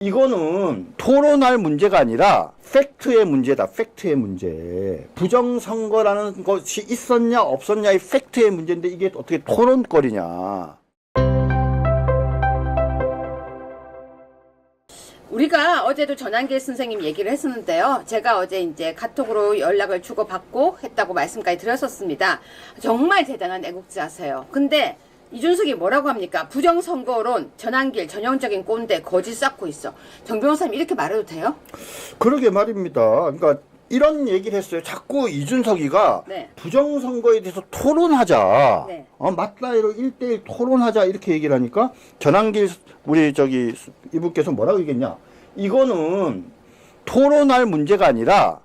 이거는 토론할 문제가 아니라 팩트의 문제다. 팩트의 문제. 부정선거라는 것이 있었냐 없었냐의 팩트의 문제인데 이게 어떻게 토론거리냐. 우리가 어제도 전한길 선생님 얘기를 했었는데요. 제가 어제 이제 카톡으로 연락을 주고받고 했다고 말씀까지 드렸었습니다. 정말 대단한 애국자세요. 근데 이준석이 뭐라고 합니까? 부정선거론, 전한길, 전형적인 꼰대, 거짓 쌓고 있어. 정 변호사님 이렇게 말해도 돼요? 그러게 말입니다. 그러니까 이런 얘기를 했어요. 자꾸 이준석이가 네. 부정선거에 대해서 토론하자. 네. 맞다 이러 1대1 토론하자 이렇게 얘기를 하니까 전한길 우리 이분께서 뭐라고 얘기했냐. 이거는 토론할 문제가 아니라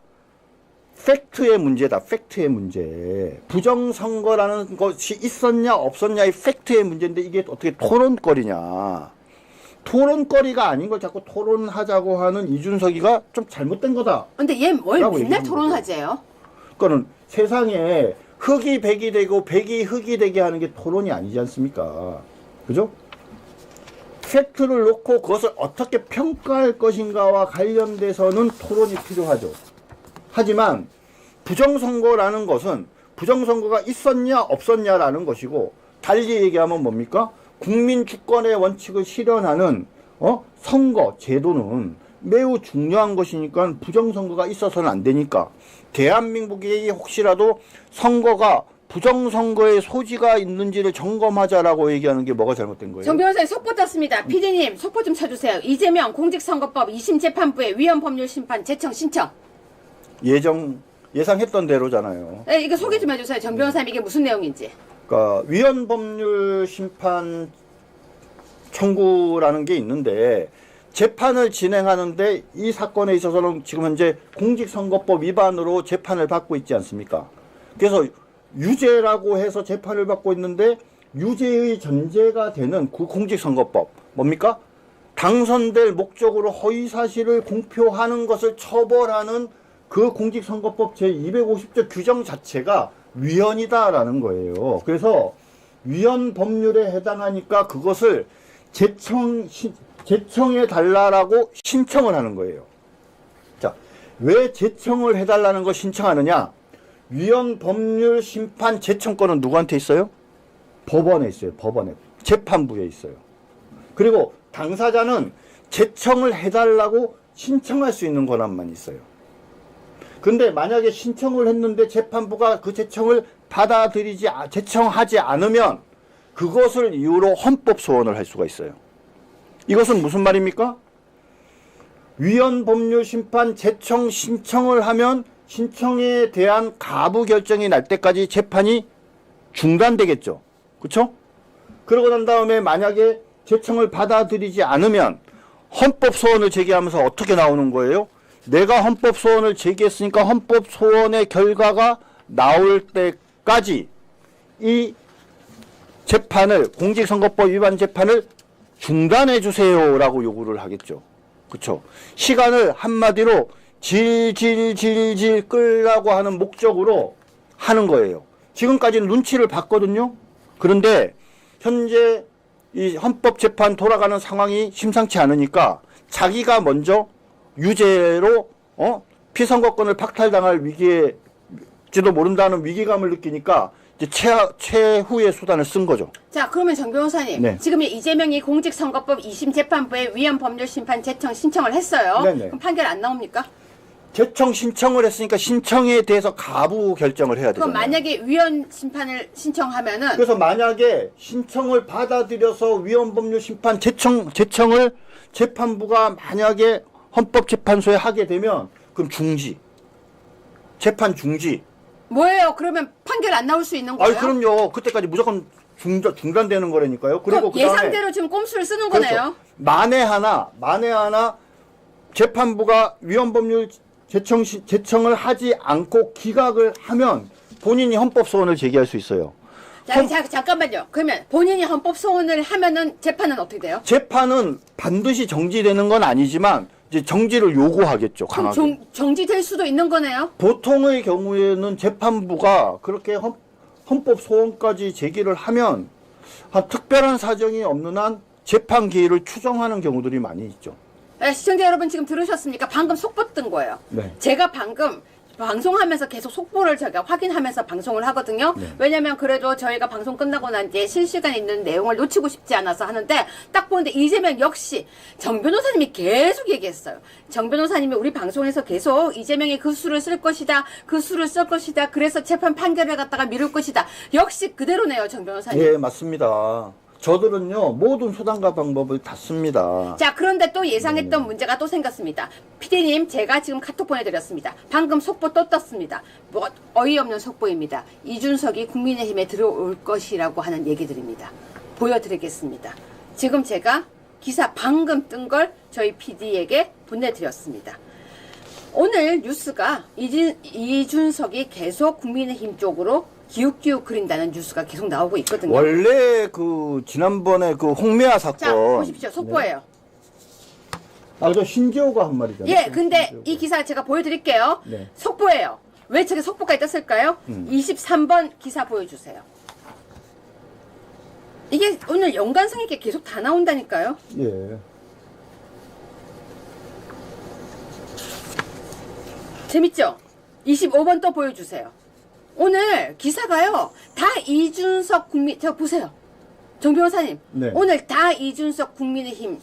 팩트의 문제다. 팩트의 문제. 부정선거라는 것이 있었냐 없었냐의 팩트의 문제인데 이게 어떻게 토론거리냐. 토론거리가 아닌 걸 자꾸 토론하자고 하는 이준석이가 좀 잘못된 거다. 근데 얘 뭘 맨날 토론하재요? 그거는 세상에 흙이 백이 되고 백이 흙이 되게 하는 게 토론이 아니지 않습니까? 그죠? 팩트를 놓고 그것을 어떻게 평가할 것인가와 관련돼서는 토론이 필요하죠. 하지만 부정선거라는 것은 부정선거가 있었냐 없었냐라는 것이고, 달리 얘기하면 뭡니까? 국민 주권의 원칙을 실현하는 선거 제도는 매우 중요한 것이니까 부정선거가 있어서는 안 되니까, 대한민국이 혹시라도 선거가 부정선거의 소지가 있는지를 점검하자라고 얘기하는 게 뭐가 잘못된 거예요? 정 변호사님 속보 떴습니다. PD님 속보 좀 쳐주세요. 이재명 공직선거법 2심 재판부의 위헌법률심판 제청 신청. 예상했던 대로잖아요. 네, 이거 소개 좀 해주세요. 정 변호사님 이게 무슨 내용인지. 그러니까 위헌법률 심판 청구라는 게 있는데, 재판을 진행하는데 이 사건에 있어서는 지금 현재 공직선거법 위반으로 재판을 받고 있지 않습니까? 그래서 유죄라고 해서 재판을 받고 있는데, 유죄의 전제가 되는 그 공직선거법 뭡니까? 당선될 목적으로 허위사실을 공표하는 것을 처벌하는 그 공직선거법 제250조 규정 자체가 위헌이다라는 거예요. 그래서 위헌 법률에 해당하니까 그것을 제청해 달라라고 신청을 하는 거예요. 자, 왜 제청을 해달라는 걸 신청하느냐? 위헌 법률 심판 제청권은 누구한테 있어요? 법원에 있어요. 법원에. 재판부에 있어요. 그리고 당사자는 제청을 해달라고 신청할 수 있는 권한만 있어요. 근데 만약에 신청을 했는데 재판부가 그 제청을 제청하지 않으면 그것을 이유로 헌법 소원을 할 수가 있어요. 이것은 무슨 말입니까? 위헌 법률 심판 제청 신청을 하면 신청에 대한 가부 결정이 날 때까지 재판이 중단되겠죠. 그렇죠? 그러고 난 다음에 만약에 제청을 받아들이지 않으면 헌법 소원을 제기하면서 어떻게 나오는 거예요? 내가 헌법 소원을 제기했으니까 헌법 소원의 결과가 나올 때까지 이 재판을, 공직선거법 위반 재판을 중단해 주세요라고 요구를 하겠죠. 그렇죠? 시간을 한마디로 질질질질 끌라고 하는 목적으로 하는 거예요. 지금까지는 눈치를 봤거든요. 그런데 현재 이 헌법재판 돌아가는 상황이 심상치 않으니까 자기가 먼저 유죄로 피선거권을 박탈당할 위기에지도 모른다는 위기감을 느끼니까 이제 최후의 수단을 쓴 거죠. 자, 그러면 정 변호사님, 네. 지금 이재명이 공직선거법 2심 재판부에 위헌법률심판 제청 신청을 했어요. 네네. 그럼 판결 안 나옵니까? 제청 신청을 했으니까 신청에 대해서 가부 결정을 해야 되잖아요. 그럼 만약에 위헌 심판을 신청하면은, 그래서 만약에 신청을 받아들여서 위헌법률 심판 제청을 재판부가 만약에 헌법재판소에 하게 되면 그럼 중지. 재판 중지. 뭐예요? 그러면 판결 안 나올 수 있는 거예요? 그럼요. 그때까지 무조건 중단되는 거라니까요. 그리고 그럼 예상대로 지금 꼼수를 쓰는 그렇죠. 거네요. 만에 하나 재판부가 위헌법률 제청을 하지 않고 기각을 하면 본인이 헌법소원을 제기할 수 있어요. 잠깐만요. 그러면 본인이 헌법 소원을 하면은 재판은 어떻게 돼요? 재판은 반드시 정지되는 건 아니지만 이제 정지를 요구하겠죠. 그럼 강하게. 정지될 수도 있는 거네요? 보통의 경우에는 재판부가 그렇게 헌법 소원까지 제기를 하면 특별한 사정이 없는 한 재판 기일을 추정하는 경우들이 많이 있죠. 시청자 여러분 지금 들으셨습니까? 방금 속보 뜬 거예요. 네. 제가 방금 방송하면서 계속 속보를 제가 확인하면서 방송을 하거든요. 네. 왜냐면 그래도 저희가 방송 끝나고 난 뒤에 실시간에 있는 내용을 놓치고 싶지 않아서 하는데 딱 보는데 이재명 역시 정 변호사님이 계속 얘기했어요. 정 변호사님이 우리 방송에서 계속 이재명이 그 수를 쓸 것이다. 그 수를 쓸 것이다. 그래서 재판 판결을 갖다가 미룰 것이다. 역시 그대로네요. 정 변호사님. 예, 맞습니다. 저들은요, 모든 수단과 방법을 다 씁니다. 자, 그런데 또 예상했던 문제가 또 생겼습니다. PD님, 제가 지금 카톡 보내드렸습니다. 방금 속보 또 떴습니다. 뭐, 어이없는 속보입니다. 이준석이 국민의힘에 들어올 것이라고 하는 얘기들입니다. 보여드리겠습니다. 지금 제가 기사 방금 뜬 걸 저희 PD에게 보내드렸습니다. 오늘 뉴스가 이준석이 계속 국민의힘 쪽으로 기웃기웃 그린다는 뉴스가 계속 나오고 있거든요. 원래 지난번에 홍매화 사건. 자, 보십시오. 속보예요. 네. 저 신지호가 한 말이잖아요. 예, 근데 이 기사 제가 보여드릴게요. 네. 속보예요. 왜 저게 속보까지 떴을까요? 23번 기사 보여주세요. 이게 오늘 연관성 있게 계속 다 나온다니까요. 예. 재밌죠? 25번 또 보여주세요. 오늘 기사가요. 다 이준석 저 보세요. 정 변호사님. 네. 오늘 다 이준석 국민의힘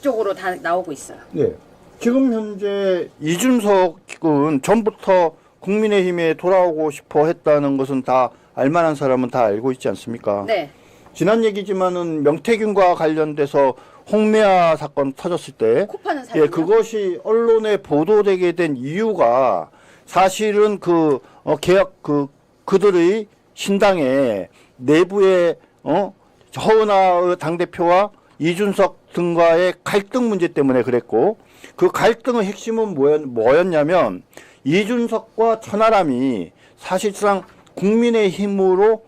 쪽으로 다 나오고 있어요. 네. 지금 현재 이준석은 전부터 국민의힘에 돌아오고 싶어 했다는 것은 다 알만한 사람은 다 알고 있지 않습니까? 네. 지난 얘기지만은 명태균과 관련돼서 홍매화 사건 터졌을 때, 코파는 사람. 예, 그것이 언론에 보도되게 된 이유가 사실은 그들의 신당의 내부에, 허은하 당대표와 이준석 등과의 갈등 문제 때문에 그랬고, 그 갈등의 핵심은 뭐였냐면, 이준석과 천하람이 사실상 국민의힘으로,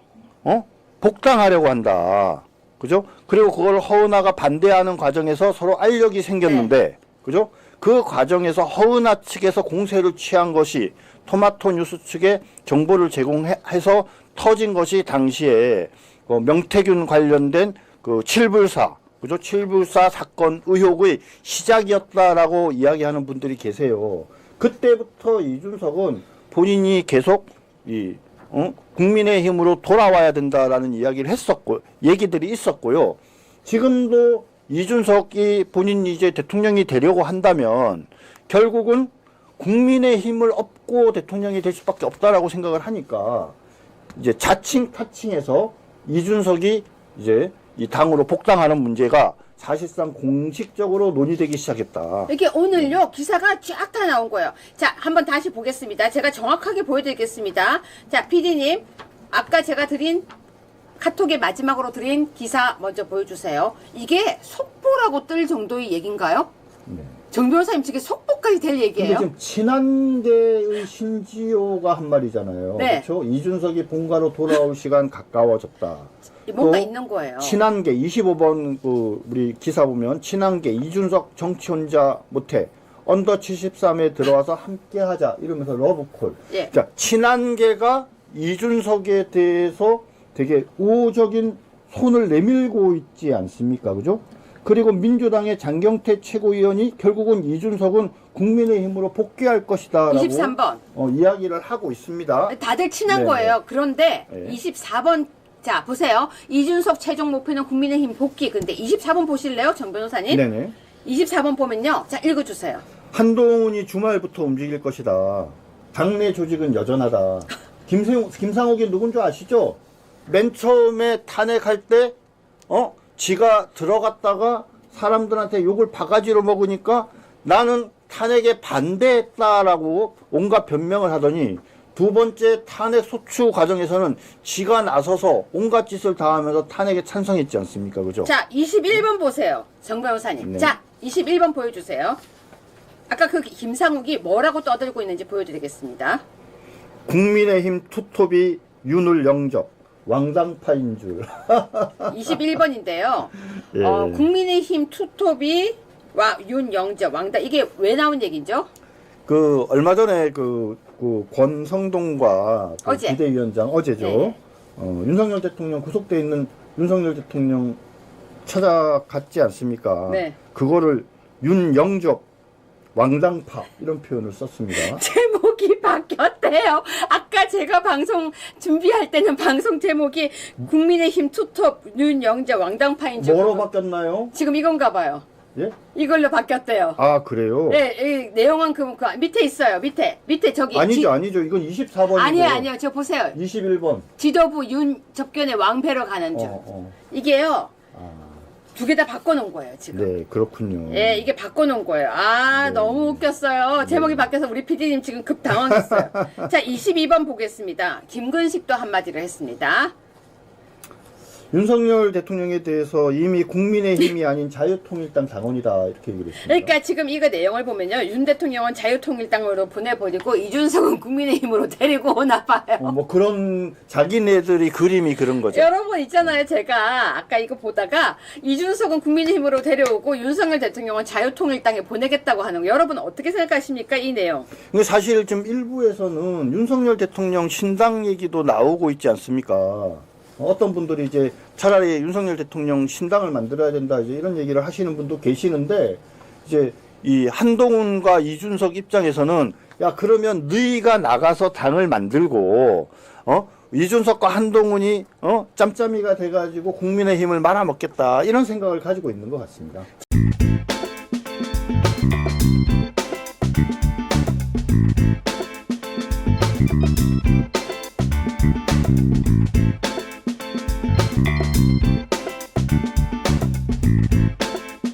복당하려고 한다. 그죠? 그리고 그걸 허은하가 반대하는 과정에서 서로 알력이 생겼는데, 네. 그죠? 그 과정에서 허은하 측에서 공세를 취한 것이 토마토 뉴스 측에 정보를 제공해서 터진 것이 당시에 명태균 관련된 칠불사, 그죠? 칠불사 사건 의혹의 시작이었다라고 이야기하는 분들이 계세요. 그때부터 이준석은 본인이 계속 국민의힘으로 돌아와야 된다라는 이야기를 했었고, 얘기들이 있었고요. 지금도 이준석이 본인이 이제 대통령이 되려고 한다면 결국은 국민의힘을 업고 대통령이 될 수밖에 없다라고 생각을 하니까 이제 자칭 타칭해서 이준석이 이제 이 당으로 복당하는 문제가 사실상 공식적으로 논의되기 시작했다. 이렇게 오늘요 기사가 쫙 다 나온 거예요. 자, 한번 다시 보겠습니다. 제가 정확하게 보여드리겠습니다. 자, PD님 아까 제가 드린 카톡에 마지막으로 드린 기사 먼저 보여주세요. 이게 속보라고 뜰 정도의 얘기인가요? 네. 정 변호사님 측에 속보까지 될 근데 얘기예요? 지금 친한계의 신지호가 한 말이잖아요. 네. 그렇죠? 이준석이 본가로 돌아올 시간 가까워졌다. 뭔가 또 있는 거예요. 친한계 25번 우리 기사 보면 친한계 이준석 정치 혼자 못해 언더 73에 들어와서 함께하자 이러면서 러브콜. 예. 자, 친한계가 이준석에 대해서 되게 우호적인 손을 내밀고 있지 않습니까? 그죠? 그리고 민주당의 장경태 최고위원이 결국은 이준석은 국민의힘으로 복귀할 것이다라고 23번. 이야기를 하고 있습니다. 다들 친한 네, 거예요. 그런데 네. 24번 자 보세요. 이준석 최종 목표는 국민의힘 복귀. 근데 24번 보실래요? 정 변호사님? 네네. 24번 보면요. 자 읽어주세요. 한동훈이 주말부터 움직일 것이다. 당내 조직은 여전하다. 김상욱이 누군 줄 아시죠? 맨 처음에 탄핵할 때 지가 들어갔다가 사람들한테 욕을 바가지로 먹으니까 나는 탄핵에 반대했다라고 온갖 변명을 하더니 두 번째 탄핵 소추 과정에서는 지가 나서서 온갖 짓을 다 하면서 탄핵에 찬성했지 않습니까? 그죠? 자 21번 보세요. 정 변호사님. 네. 자 21번 보여주세요. 아까 그 김상욱이 뭐라고 떠들고 있는지 보여드리겠습니다. 국민의힘 투톱이 윤을 영접. 왕당파인 줄. 21번인데요. 예. 국민의힘 투톱이 윤영접 왕다 이게 왜 나온 얘기죠? 얼마 전에 권성동과 어제. 비대위원장 어제죠. 네. 윤석열 대통령 구속돼 있는 윤석열 대통령 찾아갔지 않습니까? 네. 그거를 윤영적, 왕당파 이런 표현을 썼습니다. 제목이 바뀌었대요. 아까 제가 방송 준비할 때는 방송 제목이 국민의힘 투톱 윤영재 왕당파인 줄 뭐로 알고. 바뀌었나요? 지금 이건가 봐요. 예? 이걸로 바뀌었대요. 아 그래요? 네, 이 내용은 그 밑에 있어요. 밑에 저기 아니죠. 이건 24번이고. 아니에요. 저 보세요. 21번. 지도부 윤 접견의 왕패로 가는 중. 이게요. 아, 두 개 다 바꿔놓은 거예요 지금. 네, 그렇군요. 예, 이게 바꿔놓은 거예요. 아, 네. 너무 웃겼어요. 제목이 바뀌어서 우리 PD님 지금 급 당황했어요. 자, 22번 보겠습니다. 김근식도 한마디를 했습니다. 윤석열 대통령에 대해서 이미 국민의힘이 아닌 자유통일당 당원이다 이렇게 얘기를 했습니다. 그러니까 지금 이거 내용을 보면요. 윤 대통령은 자유통일당으로 보내버리고 이준석은 국민의힘으로 데리고 오나 봐요. 뭐 그런 자기네들이 그림이 그런 거죠. 여러분 있잖아요. 제가 아까 이거 보다가 이준석은 국민의힘으로 데려오고 윤석열 대통령은 자유통일당에 보내겠다고 하는 거. 여러분 어떻게 생각하십니까? 이 내용. 근데 사실 지금 일부에서는 윤석열 대통령 신당 얘기도 나오고 있지 않습니까? 어떤 분들이 이제 차라리 윤석열 대통령 신당을 만들어야 된다 이제 이런 얘기를 하시는 분도 계시는데 이제 이 한동훈과 이준석 입장에서는 야 그러면 너희가 나가서 당을 만들고 이준석과 한동훈이 짬짬이가 돼가지고 국민의힘을 말아먹겠다 이런 생각을 가지고 있는 것 같습니다.